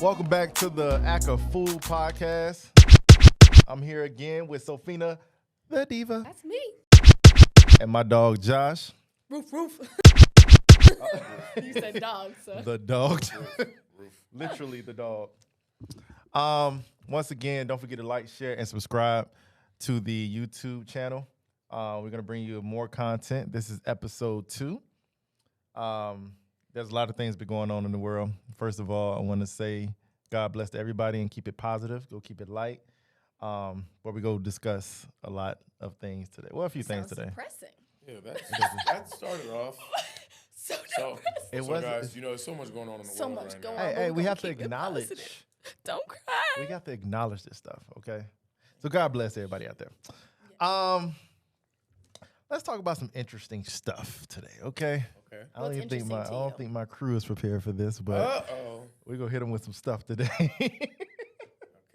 Welcome back to the Act of Fool podcast. I'm here again with Sophia, the diva. That's me. And my dog, Josh. Roof. You said dog, so. The dog. Literally the dog. Once again, don't forget to like, share, and subscribe to the YouTube channel. We're going to bring you more content. This is episode 2. There's a lot of things been going on in the world. First of all, I want to say God bless to everybody and keep it positive. Go keep it light. But we go discuss a lot of things today. Well, a few things today. Depressing. Yeah, that started off. So guys, you know, there's so much going on in the world right now. Hey, we have to acknowledge. Don't cry. We got to acknowledge this stuff, okay? So God bless everybody out there. Let's talk about some interesting stuff today, okay? Okay. I don't think my crew is prepared for this, but we're gonna hit them with some stuff today.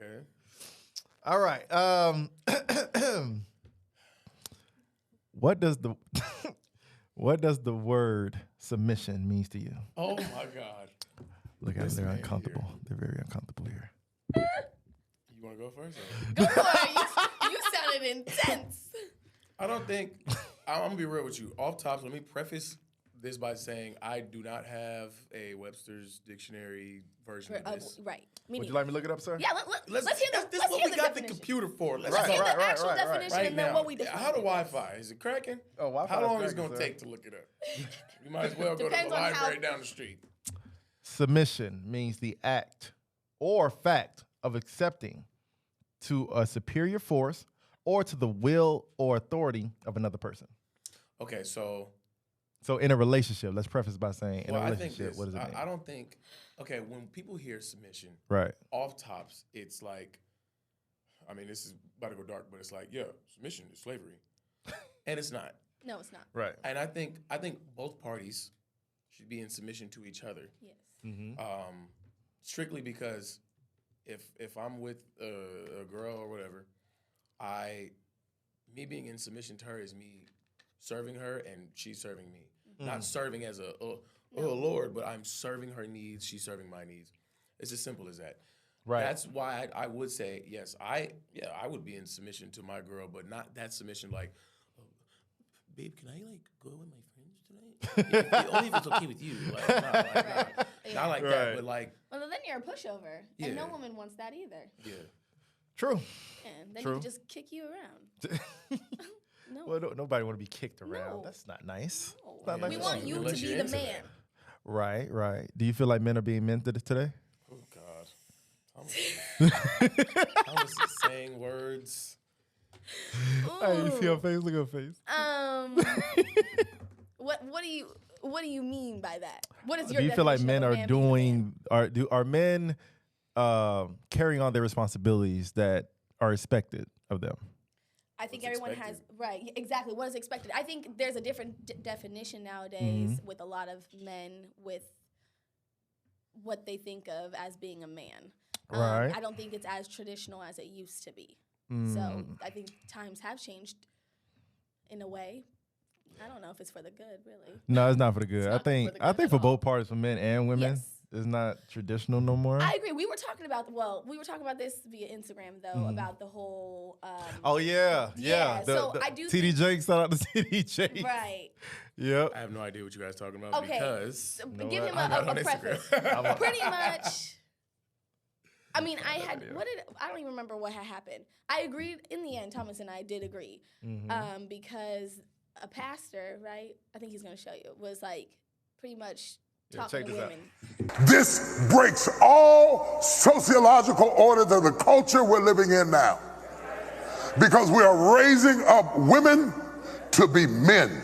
Okay. All right. What does the word submission means to you? Oh my God. Look at them, they're uncomfortable. They're very uncomfortable here. You want to go first? Go for it. You sounded intense. I don't think. I'm gonna be real with you. Off top, let me preface this by saying I do not have a Webster's dictionary version of this. Right. Would you like me to look it up, sir? Yeah. Let's hear the. This Let's is what hear we the got definition. the computer for. Let's Let's go. hear the actual definition Right and then now. what we define. How the Wi-Fi? Is it cracking? Oh, Wi-Fi. How long is is it gonna cracking, take to look it up? You might as well go to Depends the on library down the street. Submission means the act or fact of accepting to a superior force or to the will or authority of another person. Okay, so in a relationship, let's preface by saying in a I think relationship, this. what does it mean? I don't think. Okay, when people hear submission, Right. off tops, it's like, I mean, this is about to go dark, but it's like, yeah, submission is slavery, and it's not. No, it's not. Right. And I think both parties should be in submission to each other. Yes. Mm-hmm. Strictly because if I'm with a girl or whatever, me being in submission to her is me serving her and she's serving me. Not serving as oh Lord, but I'm serving her needs, she's serving my needs. It's as simple as that. Right. That's why I would say, yes, I would be in submission to my girl, but not that submission like, oh, babe, can I like go with my friends tonight? Only if it's okay with you. Like, not like that, but like. Well, then you're a pushover, Yeah. and no woman wants that either. Yeah. True. And then True. you just kick you around. No. Well, nobody want to be kicked around. No. That's not nice. No. It's not nice We at want all. you to Unless be you're the into man. that. Right. Do you feel like men are being men today? Oh God. I was just saying words. Hey, you see her face? Look at her face. What do you mean by that? What is your Do you feel like men definition are of a man being a man? are men carrying on their responsibilities that are expected of them? I think What's everyone expected? has right exactly what is expected. I think there's a different definition nowadays with a lot of men with what they think of as being a man. Right. I don't think it's as traditional as it used to be. Mm. So I think times have changed in a way. I don't know if it's for the good, really. No, it's not for the good. It's I not think for the I good think at for all. both parties, for men and women, Yes. it's not traditional no more. I agree. We were talking about this via Instagram though about the whole. Oh yeah. Yeah, so I do TD Jakes, shout out to TD Jakes. Right. Yep. I have no idea what you guys are talking about Okay. because So know give what? him I'm not a on preface. Instagram. Pretty much. I mean, I don't even remember what had happened. I agreed in the end. Thomas and I did agree because a pastor, right? I think he's going to show you, was like pretty much talking check to this out. women. This breaks all sociological orders of the culture we're living in now. Because we are raising up women to be men.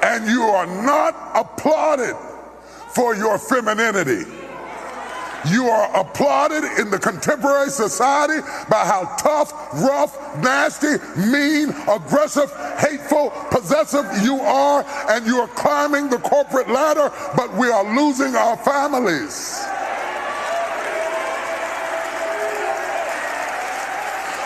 And you are not applauded for your femininity. You are applauded in the contemporary society by how tough, rough, nasty, mean, aggressive, hateful, possessive you are, and you are climbing the corporate ladder, but we are losing our families.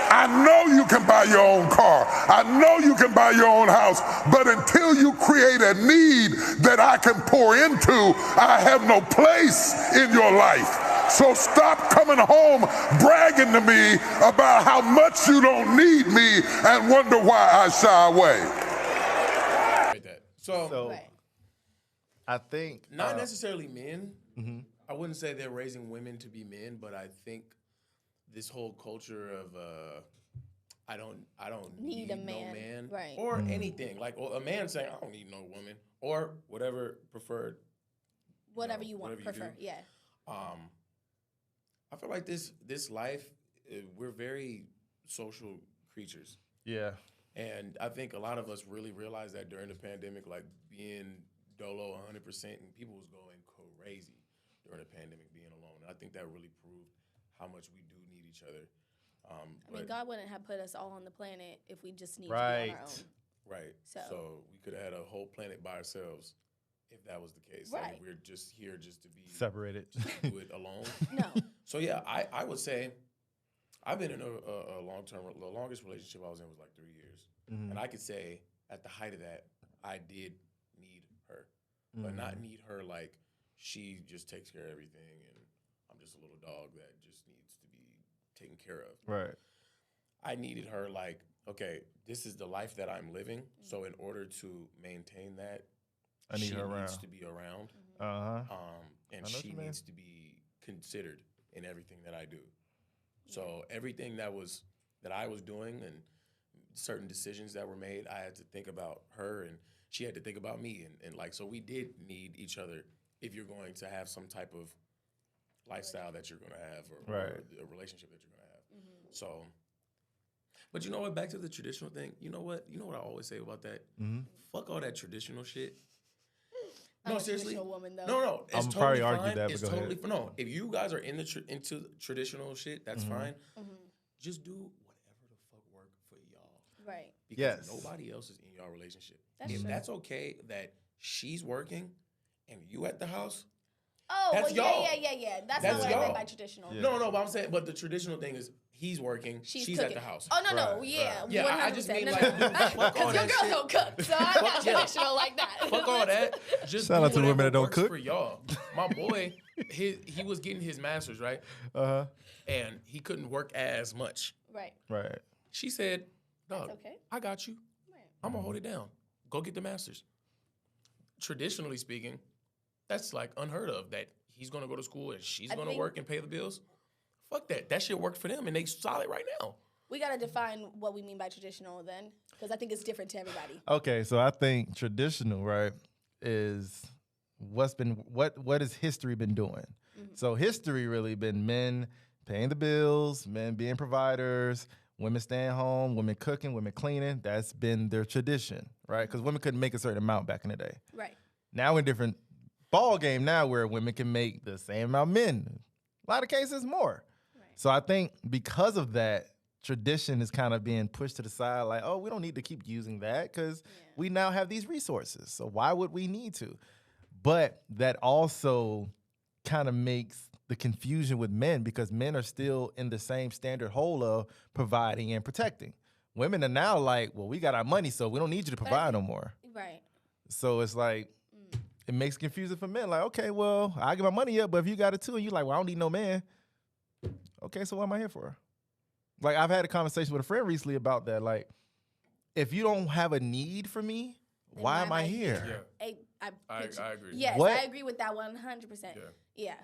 I I know you can buy your own car. I know you can buy your own house. But until you create a need that I can pour into, I have no place in your life. So stop coming home bragging to me about how much you don't need me and wonder why I shy away. So Right. I think not necessarily men. Mm-hmm. I wouldn't say they're raising women to be men, but I think this whole culture of I don't need a no man. man, Right. or anything like a man saying I don't need no woman or whatever preferred. Whatever you want, whatever you prefer. do. Yeah. I feel like this life, we're very social creatures. Yeah. And I think a lot of us really realized that during the pandemic, like being dolo 100%, and people was going crazy during the pandemic being alone. And I think that really proved how much we do need each other. I mean, God wouldn't have put us all on the planet if we just need to be Right. on our own. Right. So we could have had a whole planet by ourselves if that was the case. Right. Like, we're just here just to be Separated. do it alone. no. So yeah, I would say I've been in a long-term, the longest relationship I was in was like 3 years. Mhm. And I could say at the height of that, I did need her, but not need her like she just takes care of everything and I'm just a little dog that just needs to be taken care of. Right. I needed her like, okay, this is the life that I'm living. So in order to maintain that, I need she her needs around. to be around. Uh-huh. And I know what she you mean. needs to be considered in everything that I do. So everything that I was doing and certain decisions that were made, I had to think about her and she had to think about me. And like, so we did need each other if you're going to have some type of lifestyle that you're going to have or a relationship that you're going to have. So, but you know what, back to the traditional thing, you know what I always say about that? Fuck all that traditional shit. I'm No, a seriously. traditional woman, though. No, it's I'm totally probably fine. argue that, but It's go totally ahead. no. If you guys are in the into traditional shit, that's fine. Just do whatever the fuck work for y'all. Right. Because Yes. nobody else is in your relationship. That's If true. that's okay that she's working and you at the house. Oh, That's well, y'all. yeah. That's That's not what I meant y'all. by traditional. Yeah. No, but I'm saying, but the traditional thing is he's working, she's at cooking. the house. Oh, no, Right, yeah. right. Yeah, I just 100%. mean, No, like, no. dude, fuck all Because your that girls shit. don't cook, so I'm not Yeah. traditional like that. Fuck all that. Just Shout do out to the women whatever that don't works cook. for y'all. My boy, he was getting his master's, right? Uh-huh. And he couldn't work as much. Right. Right. She said, "Dog, That's okay. I got you. Right. I'm gonna hold it down. Go get the masters." Traditionally speaking, that's like unheard of. That he's gonna go to school and she's I gonna think- work and pay the bills. Fuck that. That shit worked for them and they solid right now. We got to define what we mean by traditional then, because I think it's different to everybody. Okay, so I think traditional, right, is what has history been doing? So history really been men paying the bills, men being providers, women staying home, women cooking, women cleaning. That's been their tradition, right? Because women couldn't make a certain amount back in the day. Right. Now we're in a different ball game now where women can make the same amount men. A lot of cases more. Right. So I think because of that, tradition is kind of being pushed to the side, like, oh, we don't need to keep using that because we now have these resources. So why would we need to? But that also kind of makes the confusion with men because men are still in the same standard hole of providing and protecting. Women are now like, well, we got our money, so we don't need you to provide no more. Right. So it's like, it makes confusing for men. Like, okay, well, I get my money up, but if you got it too, and you like, well, I don't need no man. Okay, so what am I here for? Like, I've had a conversation with a friend recently about that. Like, if you don't have a need for me, Then why am I here? Yeah. I agree. Yes, What? I agree with that 100%. Yeah.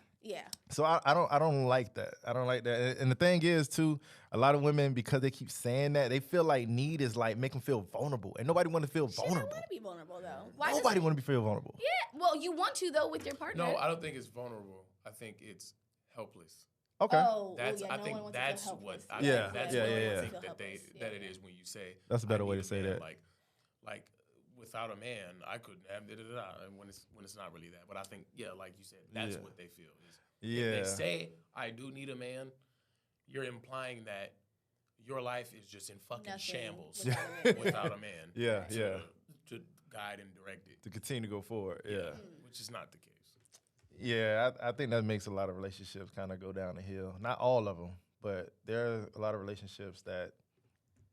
So I don't like that. I don't like that. And the thing is, too, a lot of women, because they keep saying that, they feel like need is like make them feel vulnerable, and nobody want to feel She doesn't vulnerable. want to be vulnerable, though. Why does Nobody it- want to be feel vulnerable. Yeah. Well, you want to, though, with your partner. No, I don't think it's vulnerable. I think it's helpless. Okay, Oh, That's yeah, I no think one wants to feel that's what helpless. I Yeah, think that's yeah, what yeah, I yeah. think Feel that helpless, that yeah. it is when you say That's a better I way need to say man, that. Like without a man, I couldn't have and when it's not really that. But I think like you said, that's Yeah. what they feel. Is Yeah. If they say I do need a man, you're implying that your life is just in fucking Nothing shambles without a man. without a man. Yeah, to, yeah. To guide and direct it. To continue to go forward. Yeah. Which is not the case. Yeah, I think that makes a lot of relationships kind of go down the hill. Not all of them, but there are a lot of relationships that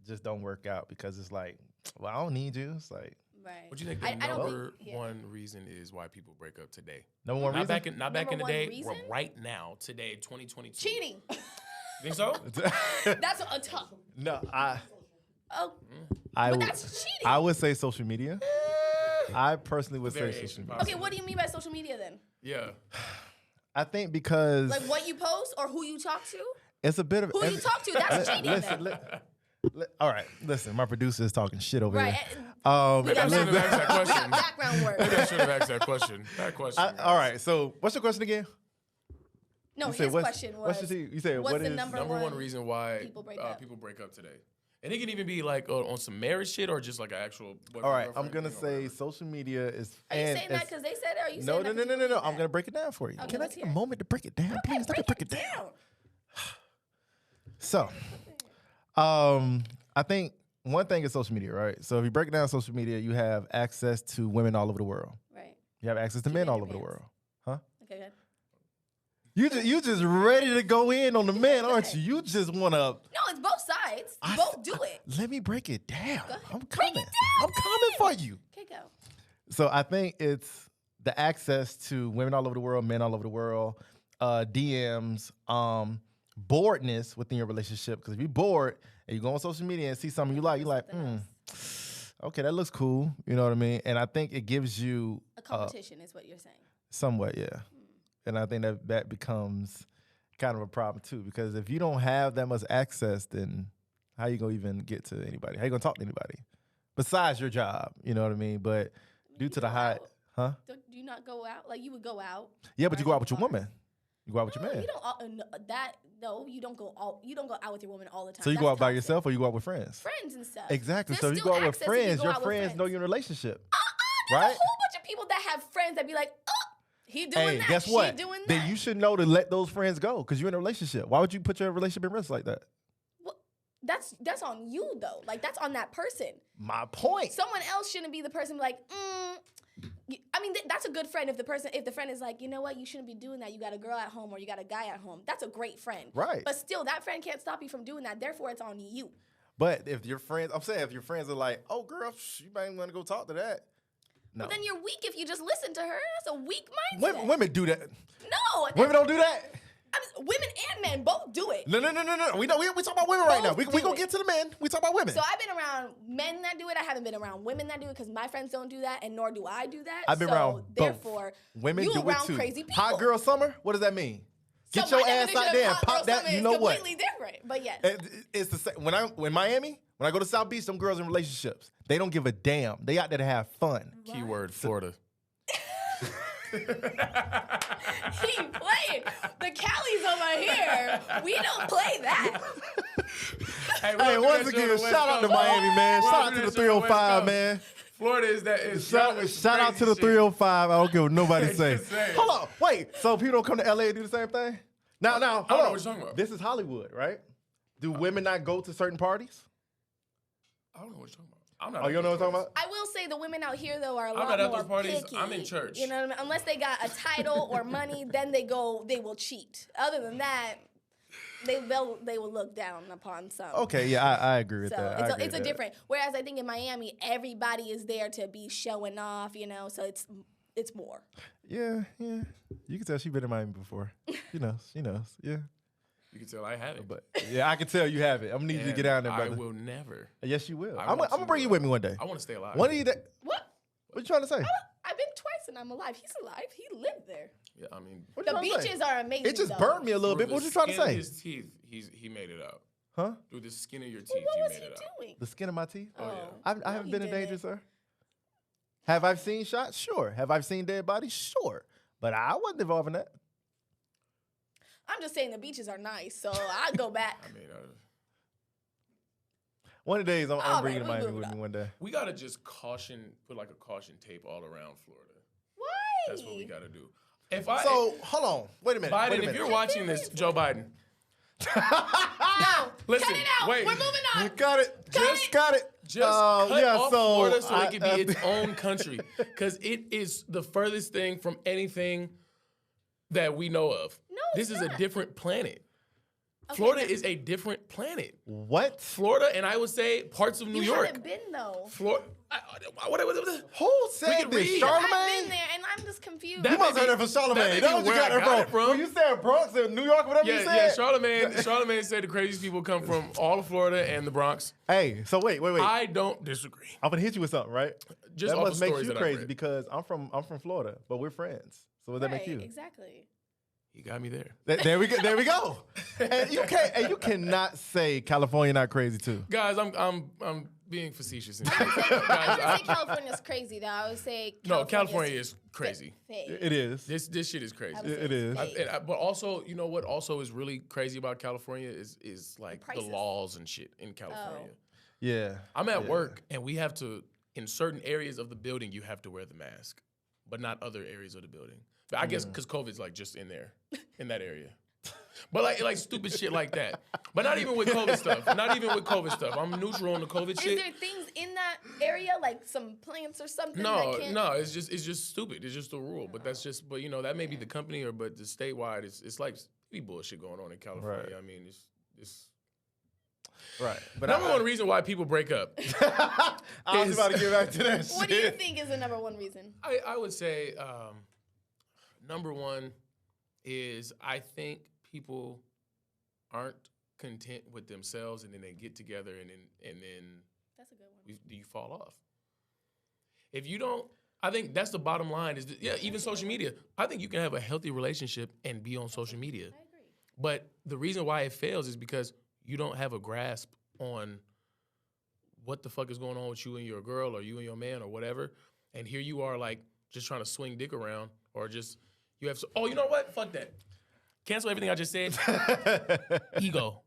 just don't work out because it's like, well, I don't need you. It's like, Right. What do you think the number one reason is why people break up today? Number one reason? Not back in the day, but right now, today, 2022. Cheating. Think so? That's a tough. No, But that's cheating. I would say social media. I personally would say social media. Okay, what do you mean by social media then? Yeah. I think because Like what you post or who you talk to? it's a bit of Who you talk to? That's cheating. Listen, all right, listen. My producer is talking shit over Right. here. We got should have asked that question. we got background work. Maybe I should have asked that question. That question. All right. So, what's your question again? No, You his said question was. you said what's what the is number one reason why people break up today? And it can even be like on some marriage shit or just like an actual. All right, I'm gonna say social media is. Are you saying that because they said it? Or are you No, saying no, that no, 'cause no, you no. believe I'm that? gonna break it down for you. Okay, Can I let's take a hear it. moment to break it down, please? Let me break it down. So, I think one thing is social media, right? So if you break it down social media, you have access to women all over the world. Right. You have access to Keep it men in all your over the pants. world. Huh? Okay, good. You just ready to go in on the men, aren't ahead. you? You just wanna. No, it's both sides. You both do it. Let me break it down. Go ahead. I'm Break coming. it down, I'm coming for you. Okay, go. So I think it's the access to women all over the world, men all over the world, DMs, boredness within your relationship. Because if you're bored and you go on social media and see something you like, you're like, okay, that looks cool. You know what I mean? And I think it gives you A competition is what you're saying. somewhat, yeah. And I think that becomes kind of a problem too. Because if you don't have that much access, then how you gonna even get to anybody? How you gonna talk to anybody besides your job? You know what I mean? But due to the high, huh? Do you not go out? Like you would go out. Yeah, but you go out with your bars? woman. You go out with your man. You don't. You don't go out. You don't go out with your woman all the time. So you go That's out by toxic. yourself or you go out with friends? Friends and stuff. Exactly. There's So if you still go out with access if you friends, go your out with friends know you're in a relationship. There's Right? a whole bunch of people that have friends that be like, oh, he doing Hey, that. guess what? She doing that. Then you should know to let those friends go because you're in a relationship. Why would you put your relationship in risk like that? Well, that's on you though. Like that's on that person. My point. Someone else shouldn't be the person like, I mean, that's a good friend if the friend is like, you know what, you shouldn't be doing that. You got a girl at home or you got a guy at home. That's a great friend. Right. But still, that friend can't stop you from doing that. Therefore, it's on you. But if your friends, I'm saying if your friends are like, oh girl, you might want to go talk to that. No. But then you're weak if you just listen to her. That's a weak mindset. Women do that. No. Women don't do that. I mean, women and men both do it. No. We talk about women right now. We do gonna it. get to the men. We talk about women. So I've been around men that do it. I haven't been around women that do it because my friends don't do that, and nor do I do that. I've been around both. Therefore, Women you do around it too. crazy people. Hot girl summer. What does that mean? So Get my your ass definition out of there and hot pop girl that. summer You is know what? completely different. But yes. It's the same. When Miami, when I go to South Beach, them girls in relationships. They don't give a damn. They out there to have fun. Keyword Florida. He playing. The Cali's over here. We don't play that. Hey, once again, shout out to Miami, man. Shout out to the 305, man. Florida is that. Shout out to the 305. I don't give what nobody say. Just saying. Hold on. Wait. So people don't come to LA and do the same thing? Now, hold know on. what you're talking about. This is Hollywood, right? Do women not go to certain parties? I don't know what you're talking about. I'm not. Oh, you don't know what I'm talking about? I will say the women out here though are a I'm lot not at more those parties. picky. I'm in church. You know what I mean? Unless they got a title or money, then they will cheat. Other than that, they will look down upon some. Okay, yeah, I agree with So that. I agree it's with a that. different. Whereas I think in Miami, everybody is there to be showing off. You know, so it's more. Yeah. You can tell she's been in Miami before. She knows. Yeah. You can tell I have it. But yeah, I can tell you have it. I'm gonna need you to get down there, brother. I will never. Yes, you will. I I'm want gonna to, bring you with me one day. I want to stay alive. One of you that. What? What you trying to say? I've been twice and I'm alive. He's alive. He lived there. Yeah, I mean, What you The trying to say? beaches are amazing. It just though. burned me a little bit. through What the you trying to skin of say? His teeth, he made it out. Huh? Through the skin of your teeth, Well, what you was made he it out. doing? The skin of my teeth? Oh, yeah. I No, haven't he been in danger, didn't. sir. Have I seen shots? Sure. Have I seen dead bodies? Sure. But I wasn't involved in that. I'm just saying the beaches are nice, so I go back. I mean, One of the days, I'm All bringing right, Miami we with moved me one day. we gotta just put like a caution tape all around Florida. Why? That's what we gotta do. So, hold on. Wait a minute. Biden, wait a minute. if you're watching this, Joe Biden, No, Listen, cut it out. wait. We're moving on. Got it. Just got it. just cut off so Florida so I- it can be its own country, because it is the furthest thing from anything that we know of. No, this it's is not. a different planet. Florida is a different planet. What? Florida, and I would say parts of New You York. haven't been though. Florida. Who said can this? read. Charlamagne? I've been there, and I'm just confused. That You must may have heard be- that from that Charlamagne. may That's be what you where I got got that it from. When you said Bronx and New York, whatever you Yeah, said. Charlamagne said the craziest people come from all of Florida and the Bronx. Hey, so wait. I don't disagree. I'm gonna hit you with something, right? Just that off must the make stories you that I've crazy read. because I'm from Florida, but we're friends. So what does that make you? Exactly. You got me there. There we go. There we go. And you cannot say California not crazy too. Guys, I'm being facetious. I wouldn't say California's crazy though. I would say California is crazy. fake. It is. This shit is crazy. I would say It is. it's fake. But also, you know what? Also, is really crazy about California is like the prices. laws and shit in California. Yeah. I'm at work and we have to, in certain areas of the building, you have to wear the mask, but not other areas of the building. But I guess because COVID's like just in there, in that area. But like stupid shit like that. But not even with COVID stuff. Not even with COVID stuff. I'm neutral on the COVID Is shit. there things in that area like some plants or something? No, that can't... no, it's just stupid. It's just a rule. But that's just, but you know, that may be the company but the statewide, it's like be bullshit going on in California. Right. I mean, it's Right. But number one reason why people break up. I was about to get back to that shit. What do you think is the number one reason? I would say number one is I think people aren't content with themselves, and then they get together, and then That's a good one. you fall off. If you don't, I think that's the bottom line. Is that, even social media. I think you can have a healthy relationship and be on social media. I agree. But the reason why it fails is because you don't have a grasp on what the fuck is going on with you and your girl or you and your man or whatever. And here you are like just trying to swing dick around or just you have oh, you know what? Fuck that. Cancel everything I just said. Ego.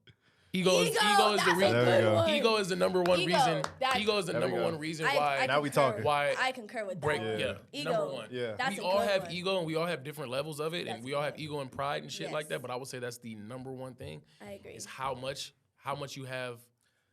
Ego is the that's a reason. good one. Ego is the number one Ego, reason. that- Ego is the There we number go. one reason I why Now we concur. talking. why I concur with break that. yeah. Ego. Number one. Yeah. That's We a all good have one. ego and we all have different levels of it, That's and we all have good. ego and pride and shit like Yes. that. But I would say that's the number one thing. I agree. Is how much you have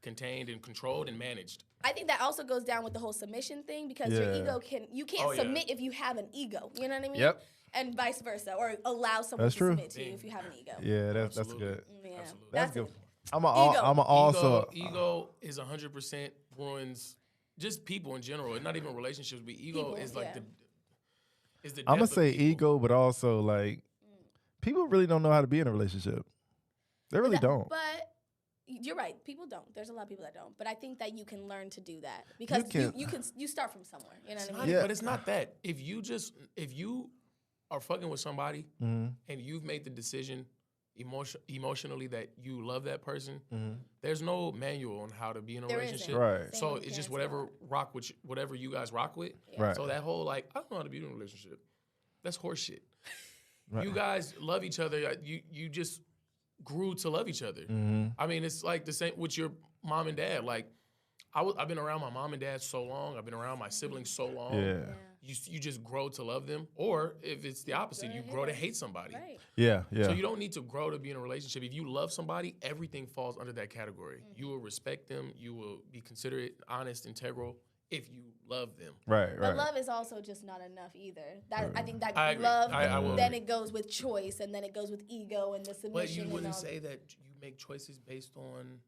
contained and controlled and managed. I think that also goes down with the whole submission thing because your Yeah. ego can't Oh, yeah. submit if you have an ego. You know what I mean? Yep. And vice versa, or allow someone That's to true. submit to you if you have an ego. Yeah, that's Absolutely. good. Yeah, Absolutely. That's it. good. I'm Ego. also ego is 100% ruins just people in general. Not even relationships, but ego People, is like yeah. the I'm gonna death of say people. ego, but also like people really don't know how to be in a relationship. They really That- don't. But you're right. People don't. There's a lot of people that don't. But I think that you can learn to do that because can- you start from somewhere. You know what I Not- mean? Yeah. But it's not that. If you are fucking with somebody Mhm. and you've made the decision emotionally that you love that person, Mhm. there's no manual on how to be in a There relationship. isn't. Right. Same So with it's just parents whatever you guys rock with. Yeah. Right. So that whole like I don't know how to be in a relationship. That's horseshit. Right. You guys love each other. You just grew to love each other. Mhm. I mean, it's like the same with your mom and dad. Like I've been around my mom and dad so long. I've been around my siblings so long. Yeah. You just grow to love them. Or if it's the opposite, you grow to hate somebody. Right. Yeah. Yeah. So you don't need to grow to be in a relationship. If you love somebody, everything falls under that category. You will respect them. You will be considerate, honest, integral if you love them. right. But Right. love is also just not enough either. That I think that I agree. love, I will then agree. it goes with choice, and then it goes with ego and the submission. But you and wouldn't all say that you make choices based on,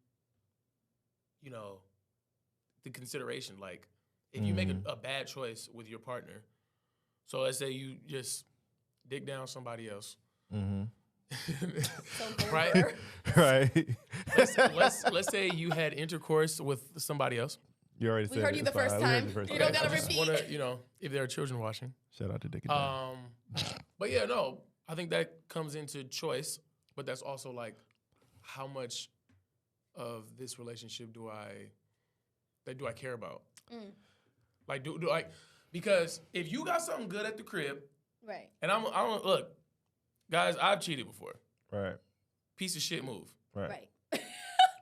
the consideration. Like, if you make a bad choice with your partner, so let's say you just dig down somebody else, Mhm. so right? vulgar. Right. let's say you had intercourse with somebody else. You already We said heard it. you It's the first fine. We heard time. the first You time. don't gotta I just repeat. wanna, if there are children watching. Shout out to Dick and Dale. But yeah, no, I think that comes into choice, but that's also like how much of this relationship do I care about? Like do I because if you got something good at the crib Right. and I don't look, guys, I've cheated before. Right. Piece of shit move. Right.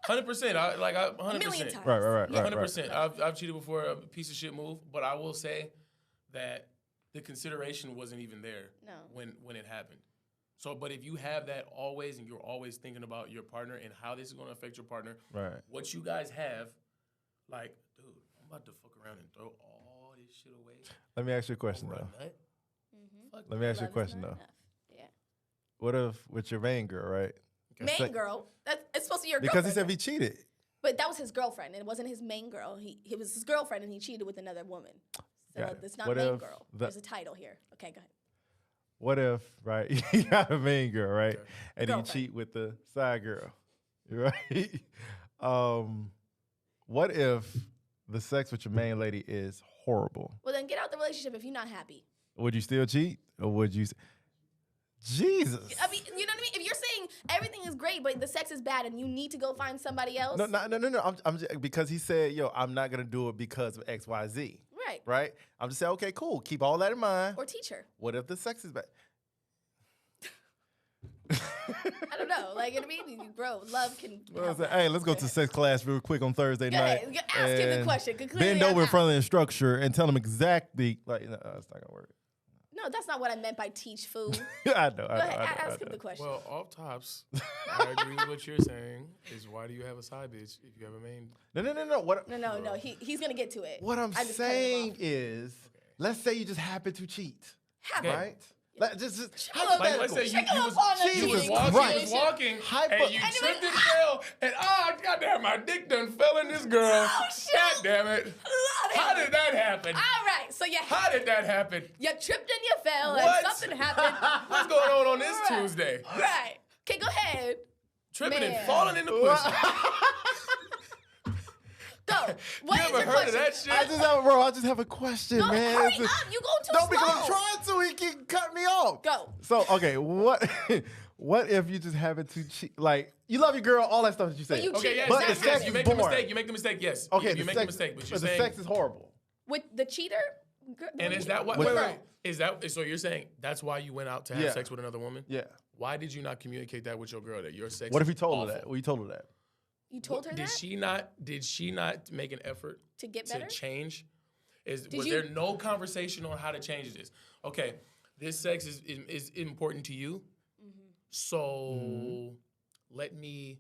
100%. A 100%. million times. Right. 100%. I've cheated before, a piece of shit move, but I will say that the consideration wasn't even there No. when it happened. So, but if you have that always and you're always thinking about your partner and how this is going to affect your partner, Right. what you guys have, like, dude, I'm about to fuck around and throw all this shit away. Let me ask you a question over a though. nut. Fuck Let me ask you a Love is question not though. enough. Yeah. What if with your main girl, right? main girl. It's supposed to be your because girlfriend. he said he cheated. But that was his girlfriend, and it wasn't his main girl. He was his girlfriend, and he cheated with another woman. So it's not main girl. There's a title here. Okay, go ahead. What if, right, you got a main girl, right, and Girlfriend. you cheat with the side girl, right? What if the sex with your main lady is horrible? Well, then get out the relationship if you're not happy. Would you still cheat, or would you? Jesus. I mean, you know what I mean? If you're saying everything is great, but the sex is bad, and you need to go find somebody else. No. I'm just, because he said, yo, I'm not gonna do it because of X, Y, Z. Right. Right. I'm just saying, okay, cool. Keep all that in mind. Or teach her. What if the sex is bad? I don't know. Like, you know what I mean? You grow. Love can. Hey, let's go to sex class real quick on Thursday night. Ask him the question. Bend over in front of the instructor and tell him exactly. Like, no, it's not gonna work. No, that's not what I meant by teach fool. I know. Go ahead, ask him the question. Well, off tops, I agree with what you're saying. Is why do you have a side bitch if you have a main? No. What? No. He's gonna get to it. What I'm saying is, let's say you just happen to cheat, right? Like, just like, let's say you was walking, and you tripped and fell, and goddamn, my dick done fell in this girl. Oh, shit. God damn it! How did that happen? All right, so how did that happen? You tripped and you fell, What? and something happened. What's going on this Tuesday? Right. Okay, go ahead. Tripping and falling in the pussy. Go. What You is ever your heard question? of that shit? I just have a question, No, man. hurry up. You go too No, slow. because I'm trying to. He can cut me off. Go. So, okay, what if you just happen to cheat? Like, you love your girl, all that stuff that you said. You Okay, yes, But yes, the yes. sex You is make the boring. mistake. You make the mistake. Yes. Okay, you make the mistake, but you're the saying. sex is horrible. With the cheater? And is that what? Wait. Is that so? You're saying that's why you went out to have sex with another woman? Yeah. Why did you not communicate that with your girl that your sex? What if you is told awful? her that? Well, you told her that. You told her Did that? Did she not make an effort To get better? to change? Was you- there no conversation on how to change this? Okay, this sex is important to you, so let me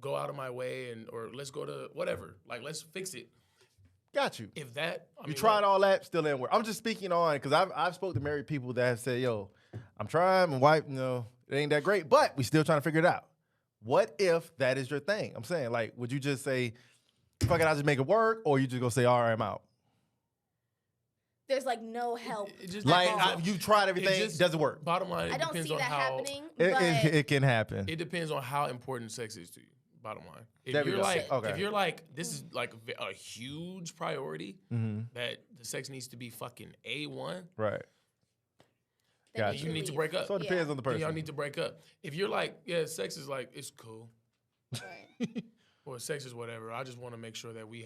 go out of my way or let's go to whatever. Like, let's fix it. Got you. If that You tried all that, still didn't work. I'm just speaking on because I've spoke to married people that have said, yo, I'm trying, my wife, it ain't that great, but we still trying to figure it out. What if that is your thing? I'm saying, like, would you just say, fuck it, I'll just make it work, or you just go say, all right, I'm out? There's like no help. You tried everything, it doesn't work. Bottom line, I don't see that happening. It can happen. It depends on how important sex is to you. Bottom line, There we go. if you're like, this is like a huge priority that the sex needs to be fucking A1, Right. then Gotcha. you need to break up. So it depends on the Then person. y'all need to break up. If you're like, yeah, sex is like, it's cool, Right. or sex is whatever. I just want to make sure that we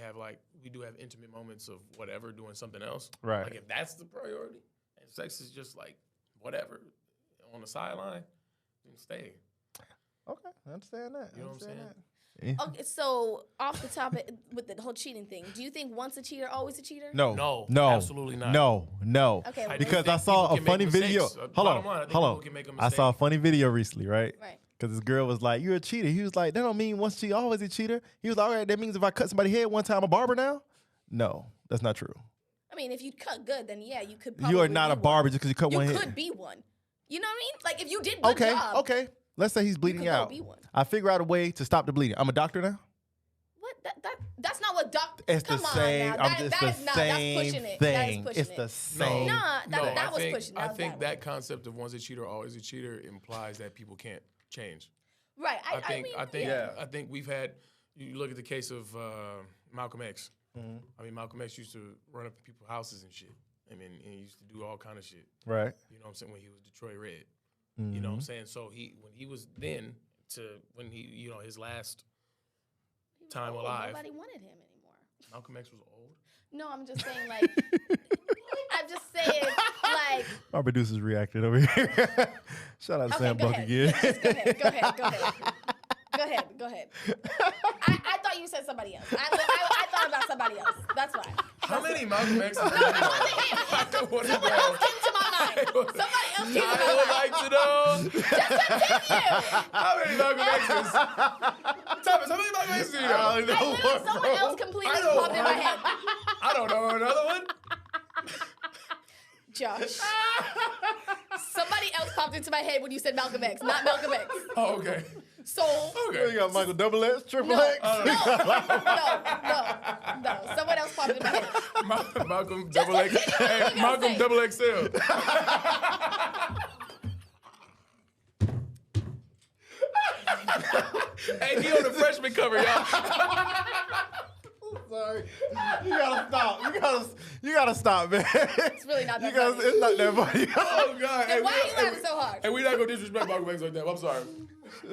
do have intimate moments of whatever, doing something else. Right. Like if that's the priority, and sex is just like whatever on the sideline, then stay. Okay, I understand that. You know what I'm saying? Okay, so off the topic with the whole cheating thing, do you think once a cheater, always a cheater? No, absolutely not. No. Okay, well, Because I think saw people a can funny make video. mistakes. Hold Bottom line, I on. think people can make a I saw a mistake. funny video recently, right? Right. Because this girl was like, "You're a cheater." He was like, "That don't mean once cheater, always a cheater." He was like, "All right, that means if I cut somebody's head one time, I'm a barber now." No, that's not true. I mean, if you cut good, then yeah, you could probably You are not a be barber one. just because you cut one You head. could be one. You know what I mean? Like if you did good job. Okay. Let's say he's bleeding could go out. be one. I figure out a way to stop the bleeding. I'm a doctor now. What? That's not what doctor. It's Come the on same. now. It's That the is not. same That's pushing it. thing. That is pushing It's it. the same. Nah, that was pushing. I That think was that concept of once a cheater, always a cheater implies that people can't change. Right. I think yeah. I think we've had. You look at the case of Malcolm X. I mean, Malcolm X used to run up in people's houses and shit. I mean, and he used to do all kind of shit. Right. You know what I'm saying? When he was Detroit Red. You know what I'm saying? So when he was then to when he his last time alive. Nobody wanted him anymore. Malcolm X was old. No, I'm just saying like. I'm just saying like. Our producer's reacted over here. Shout out to Sam go Buck ahead. again. Just go ahead. I thought you said somebody else. I thought about somebody else. That's why. How many Malcolm X's? It wasn't him. Someone else came to my mind. Somebody else came to my I would mind. like to know. Just continue. How many Malcolm X's? Thomas, how many Malcolm X's do you know? I don't know. Literally, someone else completely popped in my head. I don't know another one. Josh. Somebody else else popped into my head when you said Malcolm X, not Malcolm X. Oh, okay. So You got Michael Double X, Triple no, X. no, someone else popped in my head. Malcolm Double X. Hey, Malcolm Double XL. Hey, he on the freshman cover, y'all. Sorry. You gotta stop. You gotta stop, man. It's really not that funny. It's not that funny. Oh, God. Then why are you laughing so hard? And we're not going to disrespect Malcolm X like that. I'm sorry.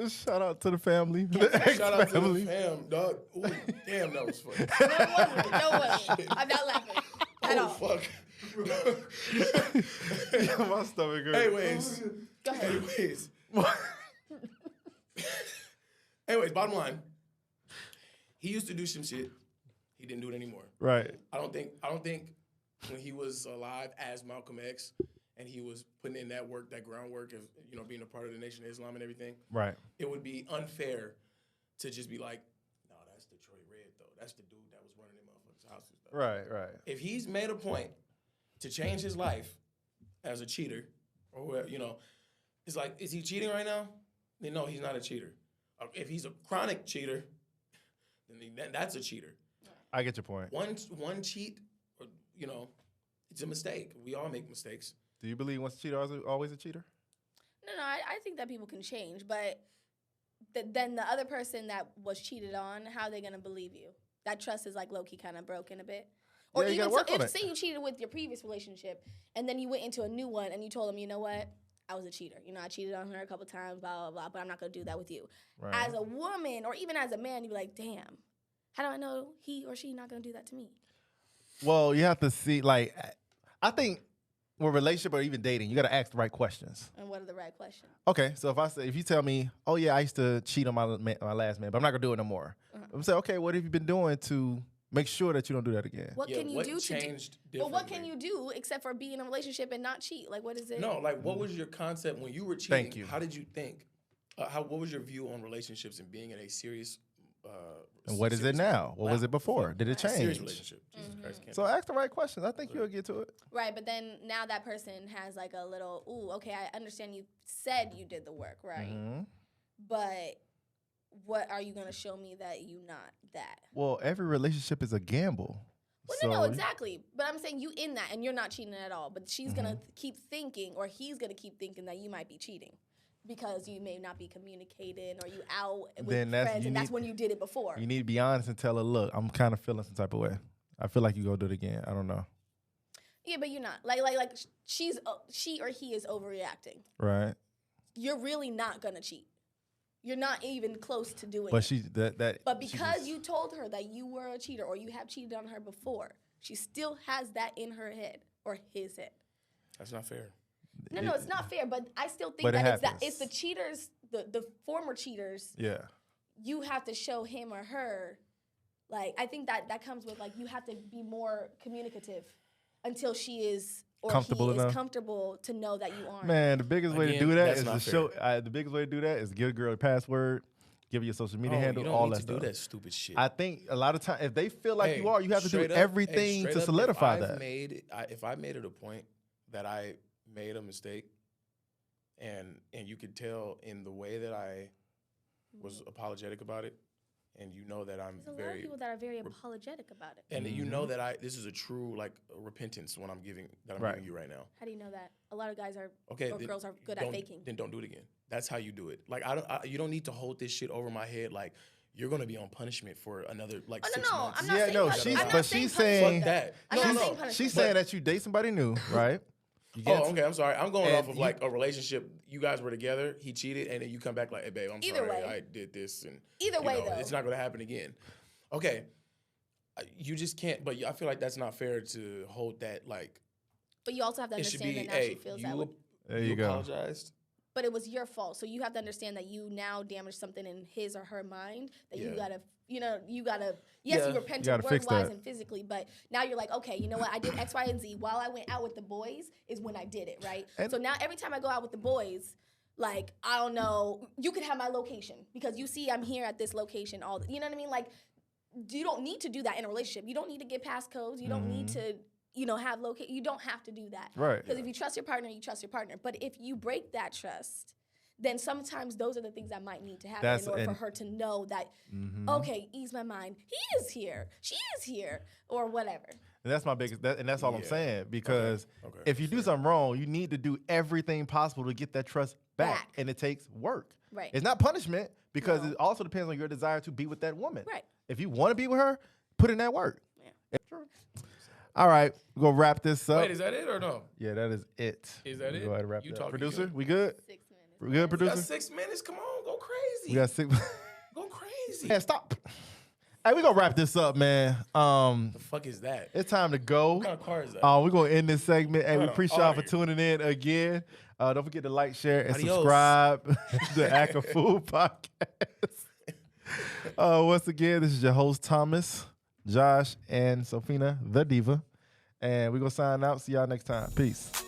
Shout out to the family. Shout out to the fam, dog. Ooh, damn, that was funny. No way. I'm not laughing at all. Fuck. My stomach hurts. Anyways. Go ahead. Anyways, bottom line. He used to do some shit. He didn't do it anymore. Right. I don't think when he was alive as Malcolm X and he was putting in that work, that groundwork of, being a part of the Nation of Islam and everything. Right. It would be unfair to just be like, no, that's Detroit Red though. That's the dude that was running them motherfuckers' house and stuff. Right, right. If he's made a point to change his life as a cheater, or it's like, is he cheating right now? Then no, he's not a cheater. If he's a chronic cheater, then that's a cheater. I get your point. One cheat, it's a mistake. We all make mistakes. Do you believe once a cheater always a cheater? No, I think that people can change, but then the other person that was cheated on, how are they going to believe you? That trust is like low-key kind of broken a bit. Or you even gotta work on if it. say you cheated with your previous relationship and then you went into a new one and you told them, you know what? I was a cheater. I cheated on her a couple times, blah, blah, blah, but I'm not going to do that with you. Right. As a woman or even as a man, you'd be like, damn, how do I know he or she not going to do that to me? Well, you have to see, I think with relationship or even dating, you got to ask the right questions. And what are the right questions? Okay, so if you tell me, oh yeah, I used to cheat on my last man, but I'm not gonna do it no more. I'm saying, okay, what have you been doing to make sure that you don't do that again? What can you do changed but what can you do except for be in a relationship and not cheat? Like, what is it? No, what was your concept when you were cheating? Thank you. How did you think? What was your view on relationships and being in a serious? And what is it now? What was it before? Did it change? Serious relationship. Jesus Christ, can't So ask the right questions. I think you'll get to it. Right, but then now that person has like a little, okay, I understand you said you did the work, right? Mm-hmm. But what are you going to show me that you not that? Well, every relationship is a gamble. Well, no, exactly. But I'm saying you in that and you're not cheating at all. But she's going to keep thinking, or he's going to keep thinking that you might be cheating because you may not be communicating or you out with friends, and that's when you did it before. You need to be honest and tell her, look, I'm kind of feeling some type of way. I feel like you go do it again. I don't know. Yeah, but you're not. Like she or he is overreacting. Right. You're really not going to cheat. You're not even close to doing But it. But because you told her that you were a cheater or you have cheated on her before, she still has that in her head or his head. That's not fair. No, it's not fair. But I still think that it's the cheaters, the former cheaters. Yeah. You have to show him or her, I think that comes with you have to be more communicative until she is or comfortable he enough. is comfortable to know that you aren't. Man, the biggest way to do that is to show. fair. The biggest way to do that is give a girl a password, give her your social media handle, you don't all need that to stuff. do that stupid shit. I think a lot of times, if they feel like you are, you have to do straight up, everything straight to up, solidify if that. If I made it a point that I made a mistake, and you could tell in the way that I was apologetic about it, and you know that I'm There's a lot of people that are very apologetic about it. and you know that this is a true repentance when I'm giving giving you right now. How do you know that? A lot of guys are Okay, or then girls are good at faking. Then don't do it again. That's how you do it. You don't need to hold this shit over my head like you're gonna be on punishment for another 6 months. I'm not saying no, punishment. she's saying Fuck that. I'm not saying No. punishment. She's saying that you date somebody new, right? Okay, I'm sorry. I'm going And off of a relationship. You guys were together, he cheated, and then you come back like, hey, babe, I'm Either sorry, way. I did this. And Either way, though. it's not going to happen again. Okay. You just can't, but I feel like that's not fair to hold that But you also have to it should understand be, that now she hey, feels that way. There you go. apologized. But it was your fault. So you have to understand that you now damaged something in his or her mind that you gotta, yes, Yeah. you repented You gotta fix word-wise that. and physically, but now you're like, okay, you know what? I did X, Y, and Z while I went out with the boys is when I did it, right? And- so now every time I go out with the boys, I don't know, you could have my location because you see I'm here at this location you know what I mean? You don't need to do that in a relationship. You don't need to get passcodes. You don't need to have you don't have to do that. Right. Because if you trust your partner, you trust your partner. But if you break that trust, then sometimes those are the things that might need to happen in order for her to know that, okay, ease my mind. He is here. She is here. Or whatever. And that's my biggest, and that's all I'm saying. Because if you do something wrong, you need to do everything possible to get that trust back. And it takes work. Right. It's not punishment because it also depends on your desire to be with that woman. Right. If you want to be with her, put in that work. Yeah. All right, we're going to wrap this up. Wait, is that it or no? Yeah, that is it. Is that it? Go ahead and wrap You it up. talking Producer, good. we good? 6 minutes. We good, You producer? got 6 minutes? Come on, go crazy. We got 6 Go crazy. Man, stop. Hey, we're going to wrap this up, man. The fuck is that? It's time to go. What kind of car is that? We're going to end this segment. Hey, we appreciate y'all for Alright. tuning in again. Don't forget to like, share, and Adios. subscribe to Act of Food Podcast. Once again, this is your host, Thomas, Josh, and Sophia, the Diva. And we're going to sign out. See y'all next time. Peace.